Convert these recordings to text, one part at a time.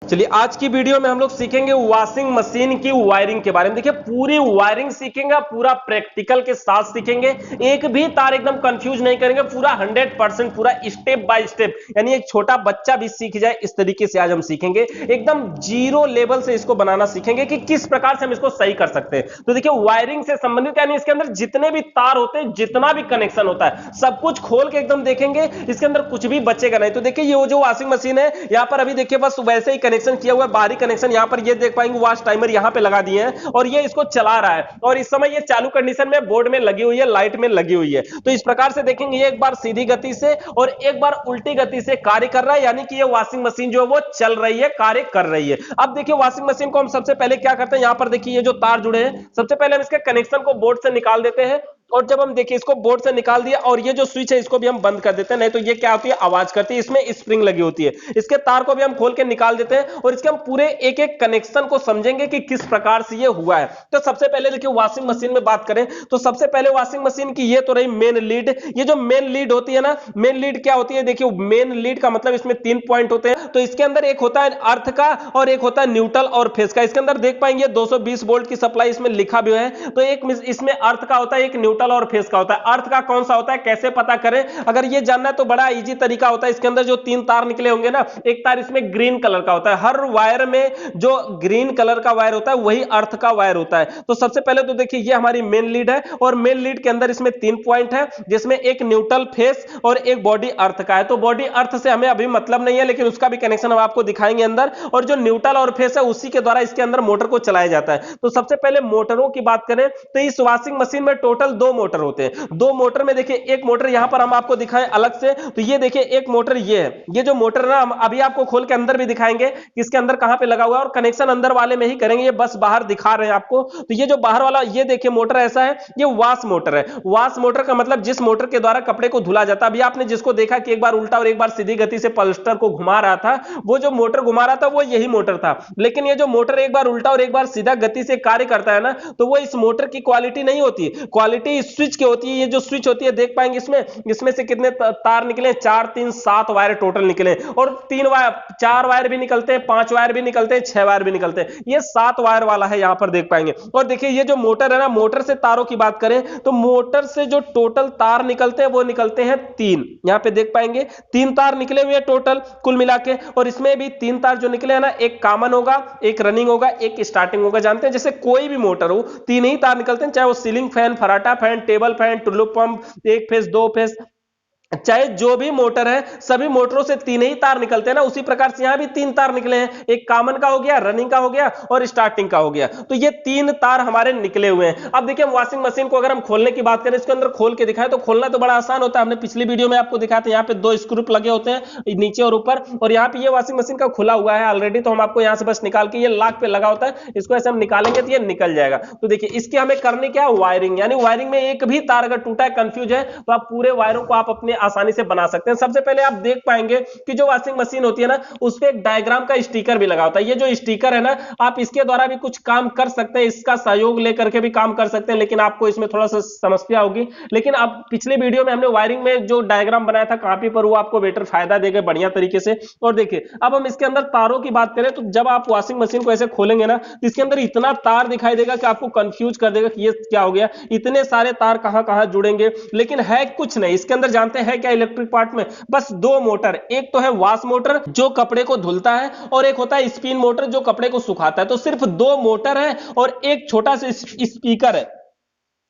चलिए आज की वीडियो में हम लोग सीखेंगे वॉशिंग मशीन की वायरिंग के बारे में। देखिए पूरी वायरिंग सीखेंगे, पूरा प्रैक्टिकल के साथ सीखेंगे, एक भी तार एकदम कंफ्यूज नहीं करेंगे, पूरा 100% पूरा स्टेप बाय स्टेप, यानी एक छोटा बच्चा भी सीख जाए इस तरीके से आज हम सीखेंगे। एकदम जीरो लेवल से इसको बनाना सीखेंगे कि किस प्रकार से हम इसको सही कर सकते हैं। तो देखिए वायरिंग से संबंधित यानी इसके अंदर जितने भी तार होते हैं, जितना भी कनेक्शन होता है, सब कुछ खोल के एकदम देखेंगे, इसके अंदर कुछ भी बचेगा नहीं। तो देखिए ये जो वॉशिंग मशीन है, यहां पर अभी देखिए बस वैसे ही कनेक्शन किया हुआ है, बाहरी कनेक्शन। यहां पर ये देख पाएंगे वॉश टाइमर यहां पे लगा दिए हैं और ये इसको चला रहा है और इस समय ये चालू कंडीशन में बोर्ड में लगी हुई है, लाइट में लगी हुई है। तो इस प्रकार से देखेंगे ये एक बार सीधी गति से और एक बार उल्टी गति से कार्य कर रहा है, यानी कि ये वॉशिंग मशीन जो है वो चल रही है, कार्य कर रही है। अब देखिए वॉशिंग मशीन को हम सबसे पहले क्या करते हैं, यहां पर देखिए ये जो तार जुड़े हैं, सबसे पहले हम इसके कनेक्शन को बोर्ड से निकाल देते हैं। और जब हम देखिए इसको बोर्ड से निकाल दिया और ये जो स्विच है इसको भी हम बंद कर देते हैं, नहीं तो ये क्या होती है, आवाज करती है, इसमें स्प्रिंग लगी होती है। इसके तार को भी हम खोल के निकाल देते हैं और इसके हम पूरे एक एक कनेक्शन को समझेंगे कि किस प्रकार से ये हुआ है। तो सबसे पहले देखिए वॉशिंग मशीन में बात करें तो सबसे पहले वॉशिंग मशीन की ये तो रही मेन लीड। ये जो मेन लीड होती है ना, मेन लीड क्या होती है, देखिए मेन लीड का मतलब इसमें 3 पॉइंट होते हैं। तो इसके अंदर एक होता है अर्थ का और एक होता है न्यूट्रल और फेज का। इसके अंदर देख पाएंगे 220 वोल्ट की सप्लाई इसमें लिखा भी है। तो एक इसमें अर्थ का होता है, एक न्यूट्रल और फेज का होता है। अर्थ का कौन सा होता है, कैसे पता करें, अगर ये जानना है तो बड़ा इजी तरीका होता है। इसके अंदर जो 3 तार निकले होंगे ना, एक तार इसमें ग्रीन कलर का होता है, हर वायर में जो ग्रीन कलर का वायर होता है वही अर्थ का वायर होता है। तो सबसे पहले तो देखिए ये हमारी मेन लीड है और मेन लीड के अंदर इसमें 3 पॉइंट है, जिसमें एक न्यूट्रल फेस और एक बॉडी अर्थ का है। तो बॉडी अर्थ से हमें अभी मतलब नहीं है, लेकिन उसका भी कनेक्शन हम आपको दिखाएंगे अंदर। और जो न्यूट्रल और फेस है उसी के द्वारा इसके अंदर मोटर को चलाया जाता है। तो सबसे पहले मोटरों की बात करें तो इस वॉशिंग मशीन में टोटल 2 मोटर होते हैं। 2 मोटर में देखिए एक मोटर यहां पर हम आपको दिखाएं अलग से, तो ये देखिए एक मोटर ये है। ये जो मोटर ना हम अभी आपको खोल के अंदर भी दिखाएंगे कि इसके अंदर कहां पे लगा हुआ है, और कनेक्शन अंदर वाले में ही करेंगे, ये बस बाहर दिखा रहे हैं आपको। तो ये जो बाहर वाला ये देखिए मोटर ऐसा है, ये वॉश मोटर है। वॉश मोटर का मतलब जिस मोटर के द्वारा कपड़े को धुला जाता है। अभी आपने जिसको देखा कि एक बार उल्टा और एक बार सीधी गति से पल्स्टर को घुमा रहा था, वो जो मोटर घुमा रहा था वो यही मोटर था। लेकिन ये जो मोटर एक बार उल्टा और एक बार सीधा गति से कार्य करता है ना, तो वो इस मोटर की क्वालिटी नहीं होती, क्वालिटी इस स्विच की होती है। ये जो स्विच होती है देख पाएंगे इसमें से कितने तार निकले, 4 3 7 वायर टोटल निकले। और 3 वायर 4 वायर भी निकलते हैं, 5 वायर भी निकलते हैं, 6 वायर भी निकलते हैं। ये 7 वायर वाला है, यहां पर देख पाएंगे। और देखिए ये जो मोटर है ना, मोटर से तारों की बात करें तो मोटर से जो टोटल तार निकलते हैं वो निकलते हैं 3। यहां पे देख पाएंगे 3 तार निकले हुए टोटल कुल मिला के। और इसमें भी 3 तार जो निकले हैं ना, एक कॉमन होगा, एक रनिंग होगा, एक स्टार्टिंग होगा। जानते हैं जैसे कोई भी मोटर हो 3 ही तार निकलते हैं, चाहे वो सीलिंग फैन, फराटा fan, table fan, Tullu pump, 1 phase 2 phase, चाहे जो भी मोटर है, सभी मोटरों से 3 ही तार निकलते हैं ना। उसी प्रकार से यहां भी 3 तार निकले हैं, एक कॉमन का हो गया, रनिंग का हो गया और स्टार्टिंग का हो गया। तो ये 3 तार हमारे निकले हुए हैं। अब देखिए वॉशिंग मशीन को अगर हम खोलने की बात करें, इसके अंदर खोल के दिखाएं तो खोलना तो बड़ा आसान होता है। हमने पिछली वीडियो में आपको दिखाया था, यहाँ पे 2 स्क्रू लगे होते हैं नीचे और ऊपर, और यहाँ पे ये वॉशिंग मशीन का खुला हुआ है ऑलरेडी। तो हम आपको यहाँ से बस निकाल के, ये लॉक पे लगा होता है, इसको ऐसे हम निकालेंगे तो ये निकल जाएगा। तो देखिए इसकी हमें करनी क्या है, वायरिंग। यानी वायरिंग में एक भी तार अगर टूटा है, कंफ्यूज है, तो आप पूरे वायरों को आप अपने आसानी से बना सकते हैं। सबसे पहले आप देख पाएंगे कि जो वॉशिंग मशीन होती है ना, उस पे एक डायग्राम का स्टिकर भी लगा होता है। ये जो स्टिकर है ना, आप इसके द्वारा भी कुछ काम कर सकते हैं, इसका सहयोग लेकर के भी काम कर सकते हैं, लेकिन आपको इसमें थोड़ा सा समस्या होगी। लेकिन अब पिछले वीडियो में हमने वायरिंग में जो डायग्राम बनाया था कॉपी पर, वो आपको बेटर फायदा देगा बढ़िया तरीके से। और देखिए अब हम इसके अंदर तारों की बात करें तो जब आप वॉशिंग मशीन को ऐसे खोलेंगे ना, तो इसके अंदर इतना तार दिखाई देगा कि आपको कंफ्यूज कर देगा कि ये क्या हो गया, इतने सारे तार कहां कहां जुड़ेंगे। लेकिन है कुछ नहीं इसके अंदर। जानते हैं क्या इलेक्ट्रिक पार्ट में, बस 2 मोटर, एक तो है वॉश मोटर जो कपड़े को धुलता है, और एक होता है स्पिन मोटर जो कपड़े को सुखाता है। तो सिर्फ 2 मोटर है और एक छोटा सा स्पीकर है।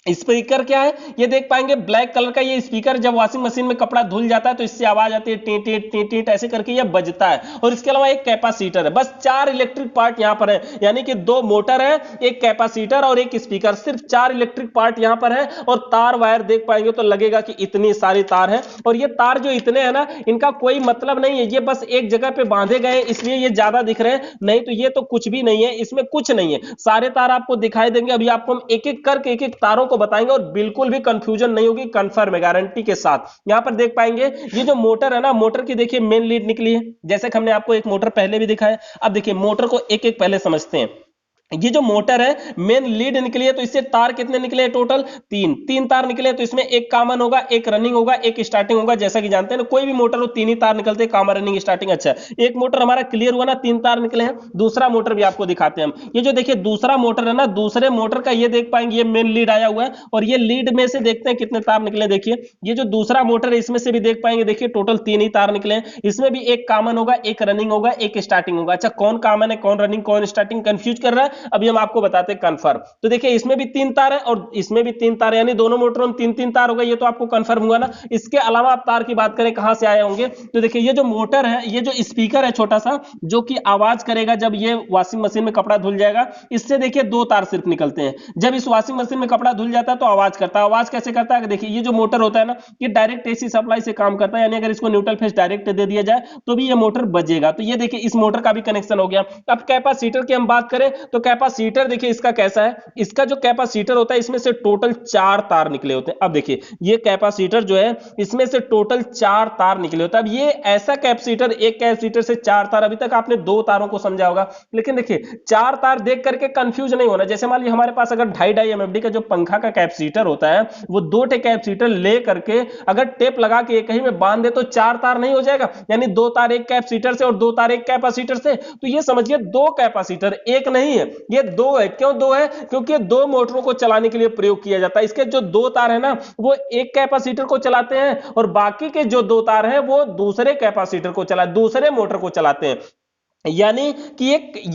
स्पीकर क्या है, ये देख पाएंगे ब्लैक कलर का ये स्पीकर, जब वॉशिंग मशीन में कपड़ा धुल जाता है तो इससे आवाज आती है, टी टी टी टी ऐसे करके ये बजता है। और इसके अलावा एक कैपेसिटर है। बस 4 इलेक्ट्रिक पार्ट यहां पर है, यानी कि 2 मोटर है, एक कैपेसिटर और एक स्पीकर, सिर्फ 4 इलेक्ट्रिक पार्ट यहां पर है। और तार वायर देख पाएंगे तो लगेगा कि इतनी सारी तार है, और ये तार जो इतने हैं ना, इनका कोई मतलब नहीं है, ये बस एक जगह पे बांधे गए इसलिए ये ज्यादा दिख रहे हैं, नहीं तो ये तो कुछ भी नहीं है, इसमें कुछ नहीं है। सारे तार आपको दिखाई देंगे। अभी आपको हम एक एक करके एक एक तारों को बताएंगे और बिल्कुल भी कंफ्यूजन नहीं होगी, कंफर्म है गारंटी के साथ। यहां पर देख पाएंगे ये जो मोटर है ना, मोटर की देखिए मेन लीड निकली है, जैसे कि हमने आपको एक मोटर पहले भी दिखाया। अब देखिए मोटर को एक एक पहले समझते हैं। ये जो मोटर है मेन लीड निकली है, तो इससे तार कितने निकले टोटल? तीन तार निकले। तो इसमें एक कॉमन होगा, एक रनिंग होगा, एक स्टार्टिंग होगा। जैसा कि जानते हैं ना, कोई भी मोटर हो तीन ही तार निकलते हैं, कॉमन, रनिंग, स्टार्टिंग। अच्छा, एक मोटर हमारा क्लियर हुआ ना, तीन तार निकले हैं। दूसरा मोटर भी आपको दिखाते हैं हम। ये जो देखिए दूसरा मोटर है ना, दूसरे मोटर का ये देख पाएंगे, ये मेन लीड आया हुआ है, और ये लीड में से देखते हैं कितने तार निकले। देखिए ये जो दूसरा मोटर है, इसमें से भी देख पाएंगे, देखिए टोटल तीन ही तार निकले हैं। इसमें भी एक कॉमन होगा, एक रनिंग होगा, एक स्टार्टिंग होगा। अच्छा, कौन कॉमन है, कौन रनिंग, कौन स्टार्टिंग, कंफ्यूज कर रहा है? अभी हम आपको बताते हैं कंफर्म। तो देखिए इसमें भी तीन तार है और इसमें भी तीन तार है, यानी दोनों मोटरों में तीन तीन तार हो गए। ये तो आपको कंफर्म हुआ ना। इसके अलावा आप तार की बात करें कहां से आए होंगे, तो देखिए ये जो मोटर है, ये जो स्पीकर है छोटा सा, जो कि आवाज करेगा जब ये वॉशिंग मशीन में कपड़ा धुल जाएगा, इससे देखिए दो तार सिर्फ निकलते हैं। जब इस वॉशिंग मशीन में कपड़ा धुल जाता है तो आवाज करता है। आवाज कैसे करता है? देखिए ये जो मोटर होता है ना, ये डायरेक्ट एसी सप्लाई से काम करता है, यानी अगर इसको न्यूट्रल फेस डायरेक्ट दे दिया जाए तो भी ये मोटर बजेगा। तो ये देखिए इस मोटर का भी कनेक्शन हो गया। अब कैपेसिटर की हम बात करें तो कैपेसिटर देखिए इसका कैसा है। इसका जो कैपेसिटर होता है, इसमें से टोटल चार तार निकले होते हैं। अब देखिए ये कैपेसिटर जो है, इसमें से टोटल चार तार निकले होते हैं। अब ये ऐसा कैपेसिटर, एक कैपेसिटर से चार तार, अभी तक आपने दो तारों को समझा होगा, लेकिन देखिए चार तार देख करके कंफ्यूज नहीं होना। जैसे मान लीजिए हमारे पास अगर 2.5 एमएफडी का जो पंखा का कैपेसिटर होता है, वो दो टे कैपेसिटर ले करके अगर टेप लगा के कहीं में बांध दे तो चार तार नहीं हो जाएगा? यानी दो तार एक कैपेसिटर से और दो तार एक कैपेसिटर से। तो ये समझिए दो कैपेसिटर, एक नहीं है, ये दो है। क्यों दो है? क्योंकि ये दो मोटरों को चलाने के लिए प्रयोग किया जाता है। इसके जो दो तार है ना, वो एक कैपेसिटर को चलाते हैं, और बाकी के जो दो तार हैं वो दूसरे कैपेसिटर को चला, दूसरे मोटर को चलाते हैं। यानी कि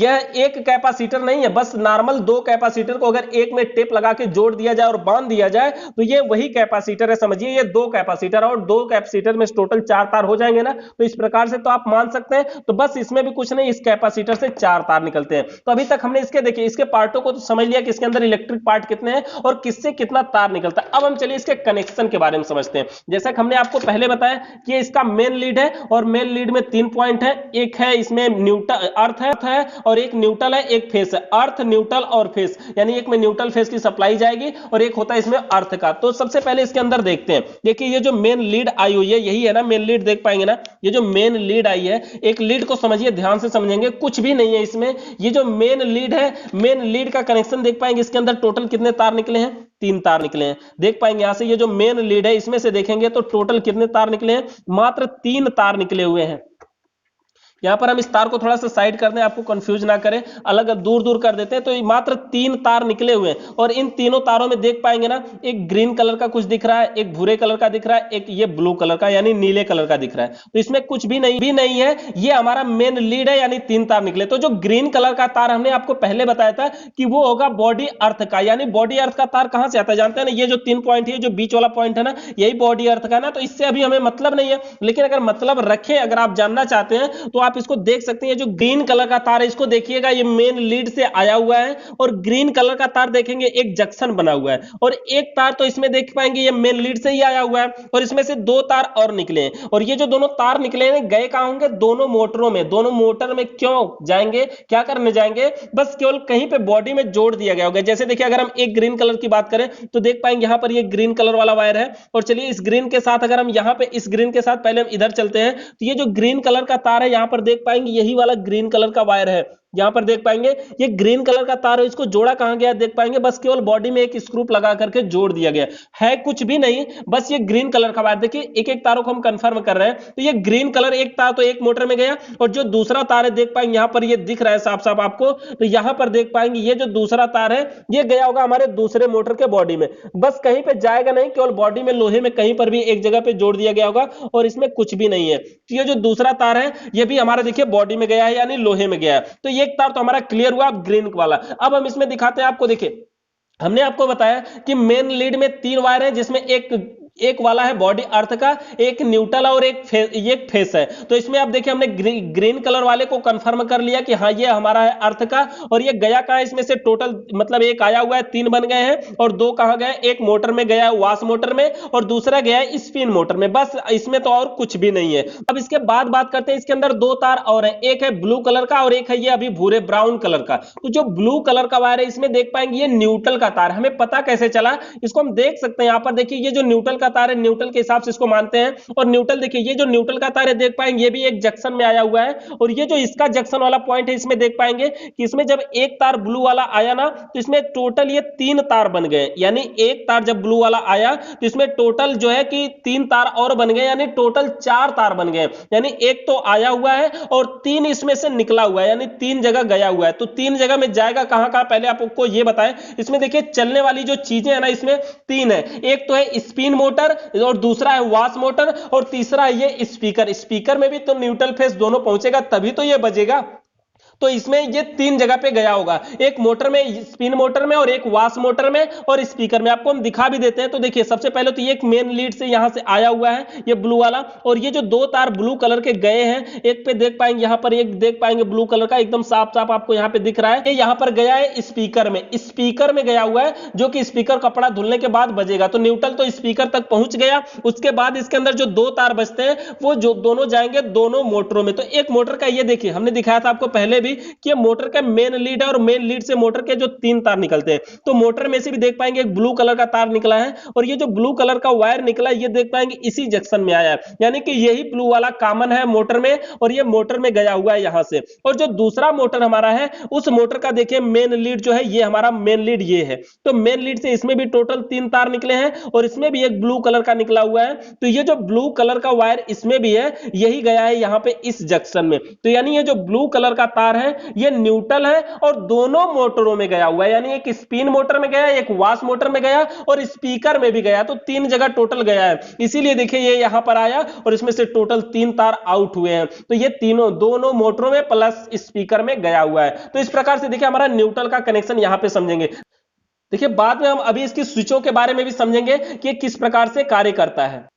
यह एक कैपेसिटर नहीं है, बस नॉर्मल दो कैपेसिटर को अगर एक में टेप लगा के जोड़ दिया जाए और बांध दिया जाए तो ये वही कैपेसिटर है। समझिए ये दो कैपेसिटर, और दो कैपेसिटर में टोटल चार तार हो जाएंगे ना, तो इस प्रकार से तो आप मान सकते हैं। तो बस इसमें भी कुछ नहीं, इस कैपेसिटर से चार तार निकलते हैं। तो अभी तक हमने इसके देखिए इसके पार्टों को तो समझ लिया कि इसके अंदर इलेक्ट्रिक पार्ट कितने हैं और किससे कितना तार निकलता है। अब हम चलिए इसके कनेक्शन के बारे में समझते हैं। जैसा कि हमने आपको पहले बताया कि इसका मेन लीड है, और मेन लीड में तीन पॉइंट है। एक है इसमें अर्थ है, और एक न्यूट्रल है, एक फेस है। अर्थ, न्यूट्रल और फेस, यानी एक में न्यूट्रल फेस की सप्लाई जाएगी और एक होता है इसमें अर्थ का। तो सबसे पहले इसके अंदर देखते हैं। देखिए ये जो मेन लीड आई हुई है, यही है ना मेन लीड, देख पाएंगे ना, ये जो मेन लीड आई है, एक लीड को समझिए, ध्यान से समझेंगे, कुछ भी नहीं है इसमें। ये जो मेन लीड है, मेन लीड का कनेक्शन देख पाएंगे, इसके अंदर टोटल कितने तार निकले हैं? तीन तार निकले हैं। देख पाएंगे यहां से, ये जो मेन लीड है इसमें से देखेंगे तो टोटल कितने तार निकले हैं? मात्र तीन तार निकले हुए हैं। यहां पर हम इस तार को थोड़ा सा साइड कर दें, आपको कंफ्यूज ना करें, अलग दूर दूर कर देते हैं। तो मात्र तीन तार निकले हुए हैं, और इन तीनों तारों में देख पाएंगे ना, एक ग्रीन कलर का कुछ दिख रहा है, एक भूरे कलर का दिख रहा है, एक ये ब्लू कलर का यानी नीले कलर का दिख रहा है। तो इसमें कुछ भी नहीं है, ये हमारा मेन लीड है, यानी तीन तार निकले। तो जो ग्रीन कलर का तार हमने आपको पहले बताया था कि वो होगा बॉडी अर्थ का, यानी बॉडी अर्थ का तार कहां से आता है जानते हैं ना? ये जो तीन पॉइंट है, जो बीच वाला पॉइंट है ना, यही बॉडी अर्थ का ना। तो इससे अभी हमें मतलब नहीं है, लेकिन अगर मतलब रखें, अगर आप जानना चाहते हैं तो आप इसको देख सकते हैं। ये जो ग्रीन कलर का तार है, इसको देखिएगा, ये मेन लीड से आया हुआ है, और ग्रीन कलर का तार देखेंगे एक जंक्शन बना हुआ है, और एक तार तो इसमें देख पाएंगे ये मेन लीड से ही आया हुआ है, और इसमें से दो तार और निकले हैं। और ये जो दोनों तार निकले हैं, गए कहां होंगे? दोनों मोटरों में। दोनों मोटर में क्यों जाएंगे, क्या करने जाएंगे? बस केवल कहीं पे बॉडी में जोड़ दिया गया होगा। जैसे देखिए अगर हम एक ग्रीन कलर की बात करें तो देख पाएंगे यहां पर ये ग्रीन कलर वाला वायर है, और चलिए इस ग्रीन के साथ अगर हम यहां पे इस ग्रीन के साथ पहले हम इधर चलते हैं, तो ये जो ग्रीन कलर का तार है, यहां पर देख पाएंगे यही वाला ग्रीन कलर का वायर है। यहां पर देख पाएंगे ये ग्रीन कलर का तार है, इसको जोड़ा कहां गया देख पाएंगे, बस केवल बॉडी में एक स्क्रू लगा करके जोड़ दिया गया है, कुछ भी नहीं, बस ये ग्रीन कलर का वायर। देखिए एक एक तारों को हम कंफर्म कर रहे हैं। तो ये ग्रीन कलर एक तार तो एक मोटर में गया, और जो दूसरा तार है देख पाएंगे यहां पर ये दिख रहा है साफ साफ आपको, तो यहां पर देख पाएंगे ये जो दूसरा तार है ये गया होगा हमारे दूसरे मोटर के बॉडी में। बस कहीं पे जाएगा नहीं, केवल बॉडी में लोहे में कहीं पर भी एक जगह पे जोड़ दिया गया होगा, और इसमें कुछ भी नहीं है। तो ये जो दूसरा तार है ये भी हमारा देखिए बॉडी में गया है, यानी लोहे में गया है। तो ये एक तार तो हमारा क्लियर हुआ ग्रीन वाला। अब हम इसमें दिखाते हैं आपको। देखिए हमने आपको बताया कि मेन लीड में तीन वायर है, जिसमें एक वाला है बॉडी अर्थ का, एक न्यूट्रल और एक फेस है। तो इसमें आप देखिए हमने ग्रीन कलर वाले को कंफर्म कर लिया कि हाँ ये हमारा है अर्थ का, और ये गया कहां? इसमें से टोटल मतलब एक आया हुआ है, तीन बन गए हैं, और दो कहां गए? एक मोटर में गया है, वॉश मोटर में, और दूसरा गया है स्पिन मोटर में। बस इसमें तो और कुछ भी नहीं है। अब इसके बाद बात करते हैं, इसके अंदर दो तार और है, एक है ब्लू कलर का और एक है ये अभी भूरे ब्राउन कलर का। तो जो ब्लू कलर का वायर है इसमें देख पाएंगे ये न्यूट्रल का तार। हमें पता कैसे चला, इसको हम देख सकते हैं। यहां पर देखिए ये जो न्यूट्रल का तार है, न्यूट्रल के हिसाब से इसको मानते हैं। और न्यूट्रल देखिए, ये जो न्यूट्रल का तार है देख पाएंगे ये भी एक जंक्शन में आया हुआ है, और ये जो इसका जंक्शन वाला पॉइंट है इसमें देख पाएंगे कि इसमें जब एक तार ब्लू वाला आया ना तो इसमें टोटल ये 3 तार बन गए, यानी एक तार जब ब्लू वाला आया तो इसमें टोटल जो है कि 3 तार और बन गए, यानी टोटल 4 तार बन गए। यानी एक तो आया हुआ है और 3 इसमें से निकला हुआ है, यानी 3 जगह गया हुआ है। तो 3 जगह में जाएगा कहां पहले आपको ये बताएं। इसमें देखिए चलने वाली जो चीजें है ना इसमें 3 है, एक तो है स्पिन मोटर, और दूसरा है वाश मोटर, और तीसरा है ये स्पीकर। स्पीकर में भी तो न्यूट्रल फेस दोनों पहुंचेगा तभी तो ये बजेगा। तो इसमें ये 3 जगह पे गया होगा, एक मोटर में, स्पिन मोटर में, और एक वाश मोटर में, और स्पीकर में। आपको हम दिखा भी देते हैं। तो देखिए सबसे पहले तो ये एक मेन लीड से यहां से आया हुआ है ये ब्लू वाला, और ये जो 2 तार ब्लू कलर के गए हैं, एक पे देख पाएंगे यहां पर, एक देख पाएंगे ब्लू कलर का एकदम साफ साफ आपको यहां पे दिख रहा है, ये यहां पर गया है स्पीकर में। स्पीकर में गया हुआ है जो कि स्पीकर कपड़ा धुलने के बाद बजेगा। तो न्यूट्रल तो स्पीकर तक पहुंच गया। उसके बाद इसके अंदर जो 2 तार बचते हैं वो जो दोनों जाएंगे दोनों मोटरों में। तो एक मोटर का ये देखिए हमने दिखाया था आपको पहले भी कि मोटर का मेन लीड है, और मेन लीड से मोटर के जो 3 तार निकलते हैं। तो मोटर में से भी देख पाएंगे एक ब्लू कलर का तार निकला है, और ये जो ब्लू कलर का वायर निकला ये देख पाएंगे इसी जंक्शन में आया है, यानी कि यही ब्लू वाला कॉमन है मोटर में, और ये मोटर में गया हुआ है यहां से। और जो दूसरा मोटर हमारा है उस मोटर का देखिए मेन लीड जो है ये हमारा मेन लीड ये है। तो मेन लीड से इसमें भी टोटल 3 तार निकले हैं, और इसमें भी एक ब्लू कलर का निकला हुआ है। तो ये जो ब्लू कलर का वायर इसमें भी है यही गया है यहां पे इस जंक्शन में। तो यानी ये जो ब्लू कलर का तार है ये न्यूट्रल है और दोनों मोटरों में गया हुआ है, यानी एक स्पिन मोटर में गया, एक वाश मोटर में गया, और स्पीकर में भी गया। तो 3 जगह टोटल गया है, इसीलिए देखिए ये यहां पर आया और इसमें से टोटल 3 तार आउट हुए हैं। तो ये तीनों दोनों मोटरों में प्लस स्पीकर में गया हुआ है। तो इस प्रकार से देखिए हमारा न्यूट्रल का कनेक्शन यहां पे समझेंगे। देखिए बाद में हम अभी इसकी स्विचों के बारे में भी समझेंगे कि किस प्रकार से कार्य करता है।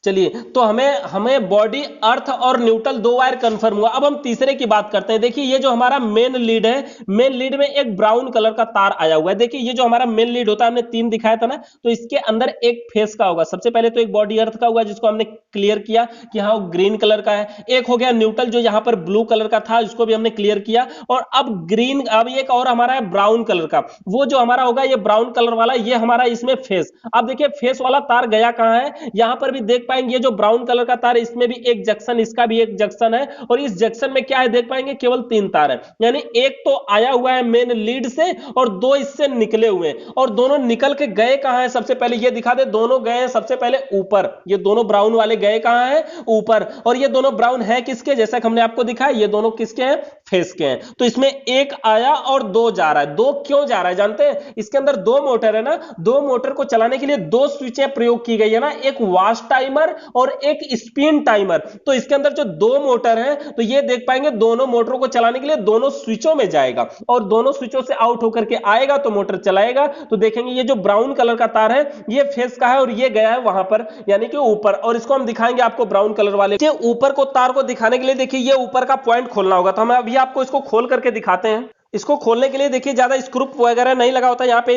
चलिए, तो हमें बॉडी, अर्थ और न्यूट्रल 2 वायर कंफर्म हुआ। अब हम तीसरे की बात करते हैं। देखिए ये जो हमारा मेन लीड है, मेन लीड में एक ब्राउन कलर का तार आया हुआ है। देखिए ये जो हमारा मेन लीड होता है हमने 3 दिखाया था ना, तो इसके अंदर एक फेस का होगा। सबसे पहले तो एक बॉडी अर्थ का हुआ जिसको हमने क्लियर किया कि हाँ वो ग्रीन कलर का है। एक हो गया न्यूट्रल जो यहाँ पर ब्लू कलर का था, जिसको भी हमने क्लियर किया। और अब ग्रीन, अब एक और हमारा है ब्राउन कलर का, वो जो हमारा होगा ये ब्राउन कलर वाला, ये हमारा इसमें फेस। अब देखिए फेस वाला तार गया कहां है, यहां पर भी देख पाएंगे ये जो ब्राउन कलर का तार, इसमें भी एक जंक्शन, इसका भी एक जंक्शन है, और इस जंक्शन में क्या है देख पाएंगे केवल 3 तार है। यानी एक तो आया हुआ है मेन लीड से और 2 इससे निकले हुए हैं। और दोनों निकल के गए कहां है, सबसे पहले ये दिखा दे। दोनों गए हैं सबसे पहले ऊपर, ये दोनों ब्राउन वाले गए कहां है, ऊपर। और ये दोनों ब्राउन है किसके, जैसा कि हमने आपको दिखाया ये दोनों किसके हैं, फेस के हैं। तो इसमें एक आया और 2 जा रहा है। 2 क्यों जा रहा है जानते हैं, इसके अंदर 2 मोटर है ना, 2 मोटर को चलाने के लिए 2 स्विचें प्रयोग की गई है ना, एक वाश टाइमर और एक स्पिन टाइमर। तो इसके अंदर जो 2 मोटर है, तो ये देख पाएंगे दोनों मोटरों को चलाने के लिए दोनों स्विचों में जाएगा, और दोनों स्विचों से आउट होकर के आएगा तो मोटर चलाएगा। तो देखेंगे ये जो ब्राउन कलर का तार है ये फेस का है, और ये गया है वहां पर यानी कि ऊपर। और इसको हम दिखाएंगे आपको ब्राउन कलर वाले के ऊपर को, तार को दिखाने के लिए देखिए ये ऊपर का पॉइंट खोलना होगा। तो हम अभी आपको इसको खोल करके दिखाते हैं। इसको खोलने के लिए देखिए ज्यादा स्क्रू वगैरह नहीं लगा होता, यहाँ पे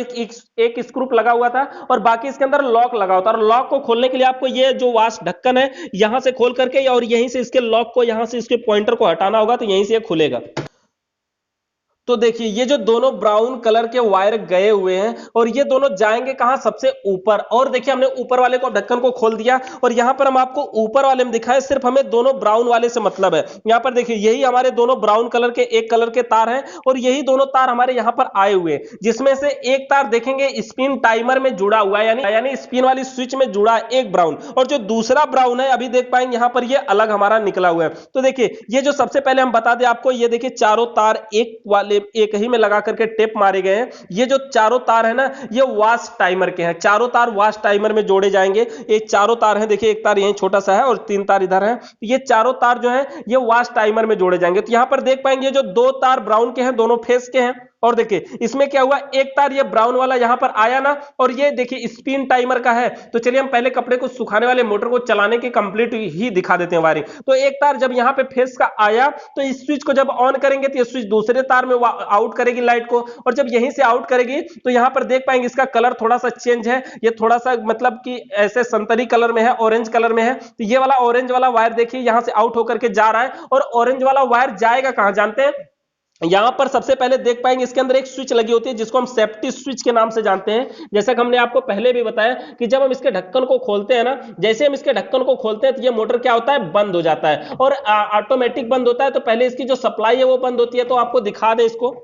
एक स्क्रू लगा हुआ था और बाकी इसके अंदर लॉक लगा होता है। और लॉक को खोलने के लिए आपको ये जो वाश ढक्कन है यहां से खोल करके, और यहीं से इसके लॉक को, यहां से इसके पॉइंटर को हटाना होगा, तो यहीं से ये खुलेगा। तो देखिए ये जो दोनों ब्राउन कलर के वायर गए हुए हैं, और ये दोनों जाएंगे कहां, सबसे ऊपर। और देखिए हमने ऊपर वाले को, ढक्कन को खोल दिया, और यहां पर हम आपको ऊपर वाले में दिखाए, सिर्फ हमें दोनों ब्राउन वाले से मतलब है। यहां पर देखिए यही हमारे दोनों ब्राउन कलर के एक कलर के तार हैं, और यही दोनों तार हमारे यहां पर आए हुए हैं, जिसमें से एक तार देखेंगे स्पिन टाइमर में जुड़ा हुआ है, यानी स्पिन वाली स्विच में जुड़ा है एक ब्राउन, और जो दूसरा ब्राउन है अभी देख पाएंगे यहां पर ये अलग हमारा निकला हुआ है। तो देखिए ये जो सबसे पहले हम बता दें आपको, ये देखिए चारों तार एक वाले एक ही में लगा करके टेप मारे गए हैं। ये जो चारों तार है ना, ये वाश टाइमर के हैं। चारों तार वाश टाइमर में जोड़े जाएंगे। ये चारों तार हैं, देखिए एक तार यहीं छोटा सा है और 3 तार इधर है। ये चारों तार जो है ये वाश टाइमर में जोड़े जाएंगे। तो यहां पर देख पाएंगे जो 2 तार ब्राउन के हैं, दोनों फेस के हैं। और देखिए इसमें क्या हुआ, एक तार ये ब्राउन वाला यहां पर आया ना, और ये देखिए स्पिन टाइमर का है। तो चलिए हम पहले कपड़े को सुखाने वाले मोटर को चलाने की कंप्लीट ही दिखा देते हैं वायरिंग। तो एक तार जब यहां पे फेस का आया, तो इस स्विच को जब ऑन करेंगे तो ये स्विच दूसरे तार में आउट करेगी लाइट को, और जब यहीं से आउट करेगी तो यहां पर देख पाएंगे इसका कलर थोड़ा सा चेंज है। ये थोड़ा सा मतलब कि ऐसे संतरी कलर में है, ऑरेंज कलर में है। तो ये वाला ऑरेंज वाला वायर देखिए यहां से आउट होकर के जा रहा है, और ऑरेंज वाला वायर जाएगा कहां जानते हैं, यहां पर सबसे पहले देख पाएंगे इसके अंदर एक स्विच लगी होती है जिसको हम सेफ्टी स्विच के नाम से जानते हैं। जैसा कि हमने आपको पहले भी बताया कि जब हम इसके ढक्कन को खोलते हैं ना, जैसे हम इसके ढक्कन को खोलते हैं तो ये मोटर क्या होता है, बंद हो जाता है और ऑटोमेटिक बंद होता है। तो पहले इसकी जो सप्लाई है वो बंद होती है। तो आपको दिखा दें इसको,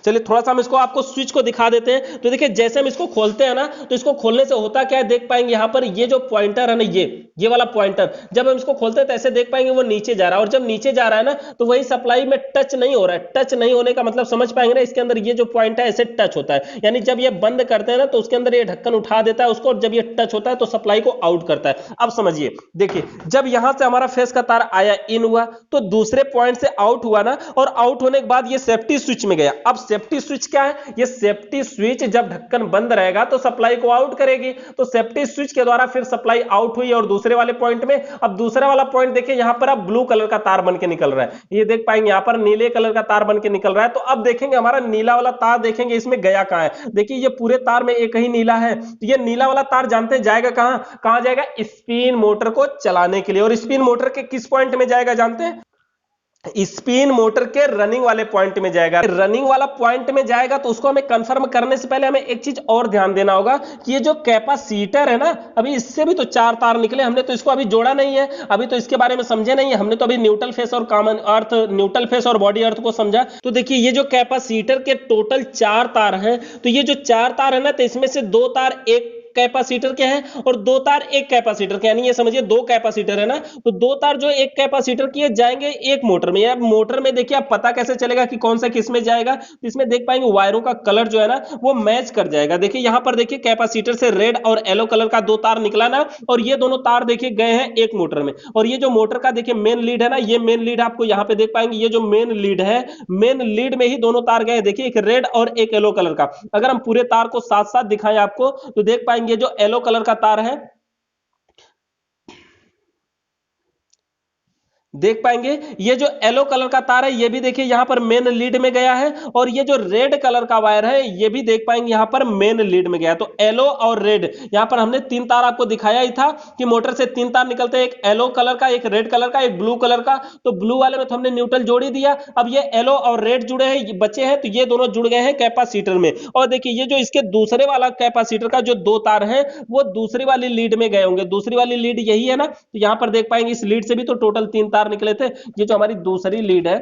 चलिए थोड़ा सा हम इसको आपको स्विच को दिखा देते हैं। तो देखिए जैसे हम इसको खोलते हैं ना, तो इसको खोलने से होता क्या है, देख पाएंगे यहां पर ये जो पॉइंटर है ना, ये वाला पॉइंटर, जब हम इसको खोलते हैं तो ऐसे देख पाएंगे वो नीचे जा रहा है। और जब नीचे जा रहा है ना, तो वही सप्लाई में टच नहीं हो रहा है। टच नहीं होने का मतलब समझ पाएंगे ना, इसके अंदर ये जो पॉइंट है ऐसे टच होता है, यानी जब ये बंद करते हैं ना तो उसके अंदर ये ढक्कन उठा देता है उसको, और जब ये टच होता है तो सप्लाई को आउट करता है। अब समझिए, देखिए जब यहां से हमारा फेस का तार आया, इन हुआ, तो दूसरे पॉइंट से आउट हुआ ना, और आउट होने के बाद ये सेफ्टी स्विच में गया। अब सेफ्टी स्विच क्या है, ये सेफ्टी स्विच जब ढक्कन बंद रहेगा तो सप्लाई को आउट करेगी। तो सेफ्टी स्विच के द्वारा फिर सप्लाई आउट हुई और दूसरे वाले पॉइंट में। अब दूसरा वाला पॉइंट देखिए, यहां पर अब ब्लू कलर का तार बन के निकल रहा है। ये देख पाएंगे यहां पर नीले कलर का तार बन के निकल रहा है। तो अब देखेंगे हमारा नीला वाला तार, देखेंगे इसमें गया कहां है। देखिए ये पूरे तार में एक ही नीला है। तो ये नीला वाला तार जानते हैं जाएगा कहां, कहां जाएगा, स्पिन मोटर को चलाने के लिए। और स्पिन मोटर के किस पॉइंट में जाएगा जानते हैं, स्पिन मोटर के रनिंग वाले पॉइंट में जाएगा। रनिंग वाला पॉइंट में जाएगा तो उसको हमें कंफर्म करने से पहले हमें एक चीज और ध्यान देना होगा कि ये जो कैपेसिटर है ना, अभी इससे भी तो 4 तार निकले, हमने तो इसको अभी जोड़ा नहीं है, अभी तो इसके बारे में समझे नहीं है। हमने तो अभी न्यूट्रल फेस और कॉमन अर्थ, न्यूट्रल फेस और बॉडी अर्थ को समझा। तो देखिए ये जो कैपेसिटर के टोटल 4 तार हैं, तो ये जो 4 तार है ना, तो इसमें से 2 तार एक कैपेसिटर के हैं और 2 तार एक कैपेसिटर के, यानी ये समझिए 2 कैपेसिटर है ना, तो 2 तार जो एक कैपेसिटर की जाएंगे एक मोटर में। अब मोटर में देखिए आप पता कैसे चलेगा कि कौन सा किस में जाएगा, तो इसमें देख पाएंगे वायरों का कलर जो है ना वो मैच कर जाएगा। देखिए यहां पर देखिए कैपेसिटर से रेड और येलो कलर का 2 तार निकला ना, और ये दोनों तार देखिए गए हैं एक मोटर में। और ये जो मोटर का देखिए मेन लीड है ना, ये मेन लीड आपको यहां पे देख पाएंगे, ये जो मेन लीड है, मेन लीड में ही दोनों तार गए। देखिए एक रेड और एक येलो कलर का। अगर हम पूरे तार को साथ साथ दिखाएं आपको, तो देख पाएंगे जो येलो कलर का तार है, देख पाएंगे ये जो येलो कलर का तार है, ये भी देखिए यहां पर मेन लीड में गया है। और ये जो रेड कलर का वायर है, ये भी देख पाएंगे यहां पर मेन लीड में गया है। तो येलो और रेड, यहां पर हमने 3 तार आपको दिखाया ही था कि मोटर से 3 तार निकलते हैं, एक येलो कलर का, एक रेड कलर का, एक ब्लू कलर का। तो ब्लू वाले में तो हमने न्यूट्रल जोड़ ही दिया। अब ये येलो और रेड जुड़े हैं, बचे हैं, तो ये दोनों जुड़ गए हैं कैपेसिटर में। और देखिए ये जो इसके दूसरे वाला कैपेसिटर का जो 2 तार है, वो दूसरी वाली लीड में गए होंगे। दूसरी वाली लीड यही है ना, तो यहां पर देख पाएंगे इस लीड से भी तो टोटल 3 तार निकले थे। ये जो हमारी दूसरी लीड है,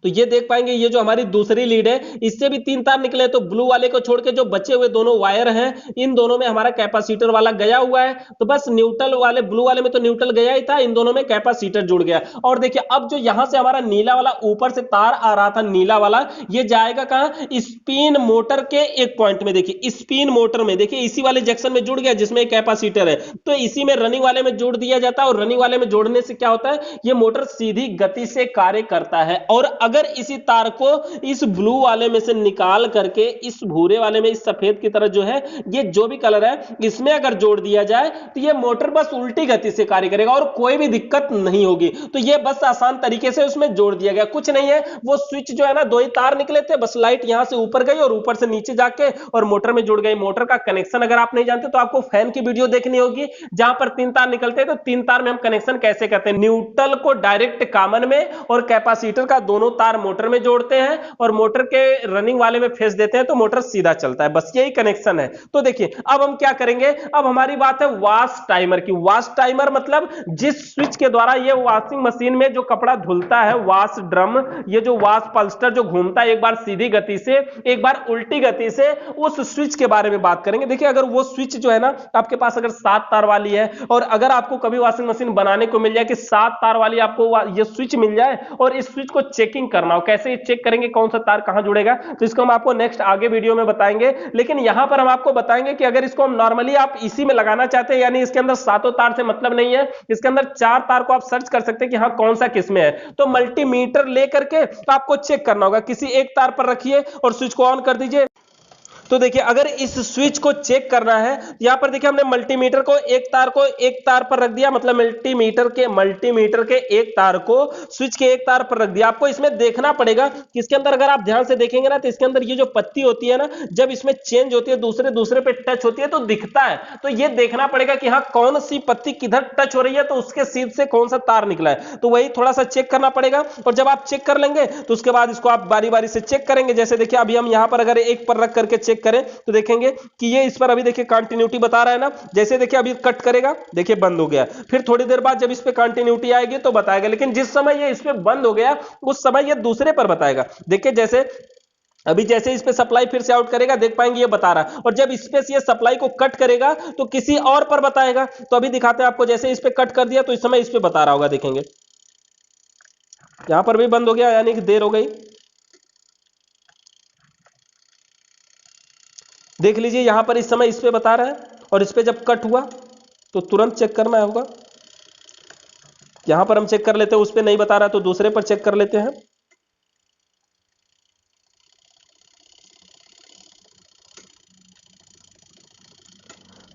तो ये देख पाएंगे ये जो हमारी दूसरी लीड है, इससे भी 3 तार निकले। तो ब्लू वाले को छोड़ के जो बचे हुए दोनों वायर हैं, इन दोनों में हमारा कैपेसिटर वाला गया हुआ है। तो बस न्यूट्रल वाले, ब्लू वाले में तो न्यूट्रल गया ही था, इन दोनों में कैपेसिटर जुड़ गया। और देखिए अब जो यहां से हमारा नीला वाला ऊपर से तार आ रहा था, नीला वाला, ये जाएगा कहां, स्पिन मोटर के एक पॉइंट में। देखिए स्पिन मोटर में, देखिए इसी वाले जंक्शन में जुड़ गया जिसमें कैपेसिटर है, तो इसी में रनिंग वाले में जोड़ दिया जाता है। और रनिंग वाले में जोड़ने से क्या होता है, ये मोटर सीधी गति से कार्य करता है। और अगर इसी तार को इस ब्लू वाले में से निकाल करके इस भूरे वाले में, इस सफेद की तरह जो है, ये जो भी कलर है, इसमें अगर जोड़ दिया जाए तो ये मोटर बस उल्टी गति से कार्य करेगा और कोई भी दिक्कत नहीं होगी। तो ये बस आसान तरीके से उसमें जोड़ दिया गया, कुछ नहीं है। वो स्विच जो है ना, 2 ही तार निकले थे, बस लाइट यहां से ऊपर गई और ऊपर से नीचे जाके और मोटर में जुड़ गई। मोटर का कनेक्शन अगर आप नहीं जानते तो आपको फैन की वीडियो देखनी होगी, जहां पर 3 तार निकलते हैं। तो 3 तार में हम कनेक्शन कैसे करते हैं, न्यूट्रल को डायरेक्ट कॉमन में और कैपेसिटर का दोनों तार मोटर में जोड़ते हैं और मोटर के रनिंग वाले में फेस देते हैं, तो मोटर सीधा चलता है। बस यही कनेक्शन है। तो देखिए अब हम क्या करेंगे, अब हमारी बात है वॉश टाइमर की। वॉश टाइमर मतलब जिस स्विच के द्वारा ये वॉशिंग मशीन में जो कपड़ा धुलता है, वॉश ड्रम, ये जो वॉश पल्स्टर जो घूमता है, एक बार सीधी गति से, एक बार उल्टी गति से, उस स्विच के बारे में बात करेंगे। देखिए अगर वो स्विच जो है ना आपके पास अगर 7 तार वाली है, और अगर आपको कभी वॉशिंग मशीन बनाने को मिल जाए कि 7 तार वाली आपको ये स्विच मिल जाए और इस स्विच को चेकिंग करना हो, कैसे चेक करेंगे कौन सा तार कहां जुड़ेगा, तो इसको हम आपको नेक्स्ट आगे वीडियो में बताएंगे। लेकिन यहां पर हम आपको बताएंगे कि अगर इसको हम नॉर्मली आप इसी में लगाना चाहते हैं, यानी इसके अंदर 7 तार से मतलब नहीं है, इसके अंदर 4 तार को आप सर्च कर सकते हैं कि हाँ कौन सा किस में है। तो मल्टीमीटर लेकर के तो आपको चेक करना होगा, किसी एक तार पर रखिए और स्विच को ऑन कर दीजिए। तो देखिए अगर इस स्विच को चेक करना है, यहां पर देखिए हमने मल्टीमीटर को एक तार पर रख दिया, मतलब मल्टीमीटर के एक तार को स्विच के एक तार पर रख दिया। आपको इसमें देखना पड़ेगा कि इसके अंदर अगर आप ध्यान से देखेंगे ना, तो इसके अंदर ये जो पत्ती होती है ना, जब इसमें चेंज होती है, दूसरे पे टच होती है तो दिखता है। तो ये देखना पड़ेगा कि हाँ कौन सी पत्ती किधर टच हो रही है, तो उसके सीध से कौन सा तार निकला है, तो वही थोड़ा सा चेक करना पड़ेगा। और जब आप चेक कर लेंगे तो उसके बाद इसको आप बारी बारी से चेक करेंगे। जैसे देखिए अभी हम यहां पर अगर एक पर रख करके चेक करें तो देखेंगे कि ये इस पर अभी देखिए कंटिन्यूटी बता रहा है ना। जैसे देखिए अभी कट करेगा, देखिए बंद हो गया, फिर थोड़ी देर बाद जब इस पे कंटिन्यूटी आएगी तो बताएगा, लेकिन जिस समय ये इस पे बंद हो गया उस समय ये दूसरे पर बताएगा। देखिए जैसे अभी जैसे इस पे सप्लाई फिर से आउट करेगा, देख पाएंगे ये बता रहा है, और जब इस पे से ये सप्लाई को कट करेगा तो किसी और पर बताएगा। तो अभी दिखाते हैं आपको, जैसे इस पे कट कर दिया तो इस समय इस पे बता रहा होगा, देखेंगे यहां पर भी बंद हो गया, यानी कि देर हो गई। देख लीजिए यहां पर इस समय इस पे बता रहा है, और इस पे जब कट हुआ तो तुरंत चेक करना होगा। यहां पर हम चेक कर लेते हैं, उस पे नहीं बता रहा तो दूसरे पर चेक कर लेते हैं।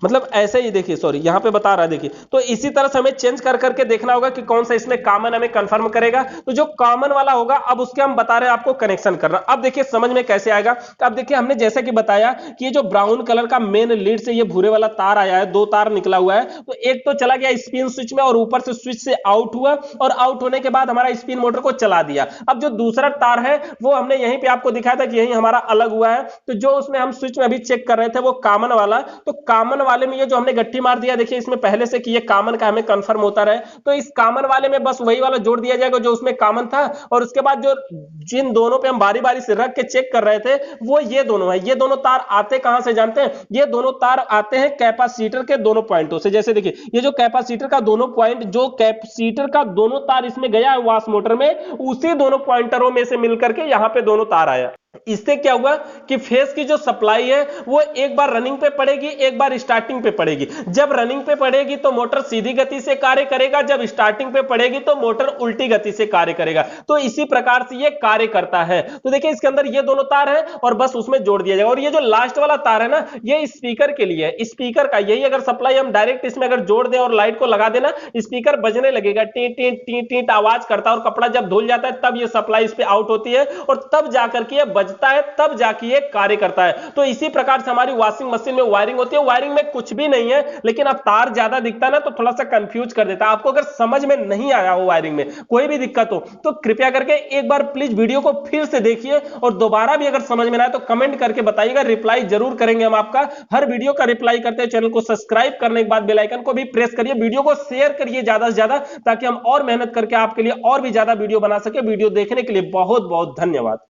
मतलब ऐसे ही देखिए, सॉरी यहां पे बता रहा है, देखिए तो इसी तरह से हमें चेंज कर करके देखना होगा कि कौन सा इसमें कॉमन हमें कंफर्म करेगा। तो जो कॉमन वाला होगा अब उसके हम बता रहे हैं आपको कनेक्शन करना। अब देखिए समझ में कैसे आएगा। तो अब देखिए हमने जैसे कि बताया कि ये जो ब्राउन कलर का मेन लीड से ये भूरे वाला तार आया है, दो तार निकला हुआ है, तो एक तो चला गया स्पिन स्विच में और ऊपर से स्विच से आउट हुआ, और आउट होने के बाद हमारा स्पिन मोटर को चला दिया। अब जो दूसरा तार है वो हमने यहीं पे आपको दिखाया था कि यही हमारा अलग हुआ है। तो जो उसमें हम स्विच में अभी चेक कर रहे थे वो कॉमन वाला, तो कॉमन वाले में ये जो हमने गट्टी मार दिया, देखिए इसमें पहले से कि ये कॉमन का हमें कंफर्म होता रहे, तो इस कॉमन वाले में बस वही वाला जोड़ दिया जाएगा जो उसमें कॉमन था। और उसके बाद जो जिन दोनों पे हम बारी बारी से रख के चेक कर रहे थे वो ये दोनों है। ये दोनों तार आते कहां से जानते हैं? ये दोनों तार आते हैं कैपेसिटर के दोनों पॉइंटों से। जैसे देखिए ये जो कैपेसिटर का दोनों पॉइंट, जो कैपेसिटर का दोनों तार इसमें गया है वाश मोटर में, उसी दोनों पॉइंटरों में से मिलकर के यहां पे दोनों तार आया। इससे क्या हुआ कि फेस की जो सप्लाई है वो एक बार रनिंग पे पड़ेगी, एक बार स्टार्टिंग पे पड़ेगी। जब रनिंग पे पड़ेगी तो मोटर सीधी गति से कार्य करेगा, जब स्टार्टिंग पे पड़ेगी तो मोटर उल्टी गति से कार्य करेगा। तो इसी प्रकार से ये कार्य करता है। तो देखिए इसके अंदर ये दोनों तार है और बस उसमें जोड़ दिया जाएगा। और ये जो लास्ट वाला तार है ना, ये स्पीकर के लिए है। स्पीकर का यही अगर सप्लाई हम डायरेक्ट इसमें अगर जोड़ दें और लाइट को लगा देना, स्पीकर बजने लगेगा, टी टी टी टी आवाज करता है, और कपड़ा जब धुल जाता है तब ये सप्लाई इस पे आउट होती है, और तब जाकर के ये बजता है, तब जाके ये कार्य करता है। तो इसी प्रकार से हमारी वॉशिंग मशीन में वायरिंग होती है। वायरिंग में कुछ भी नहीं है, लेकिन अब तार ज्यादा दिखता है ना तो थोड़ा सा कंफ्यूज कर देता है। आपको अगर समझ में नहीं आया हो वायरिंग में कोई भी दिक्कत हो तो कृपया करके एक बार प्लीज वीडियो को फिर से देखिए, और दोबारा भी अगर समझ में ना आए तो कमेंट करके बताइएगा, रिप्लाई जरूर करेंगे हम आपका। हर वीडियो का रिप्लाई करते हैं। चैनल को सब्सक्राइब करने के बाद बेल आइकन को भी प्रेस करिए, वीडियो को शेयर करिए ज्यादा से ज्यादा, ताकि हम और मेहनत करके आपके लिए और भी ज्यादा वीडियो बना सके। वीडियो देखने के लिए बहुत बहुत धन्यवाद।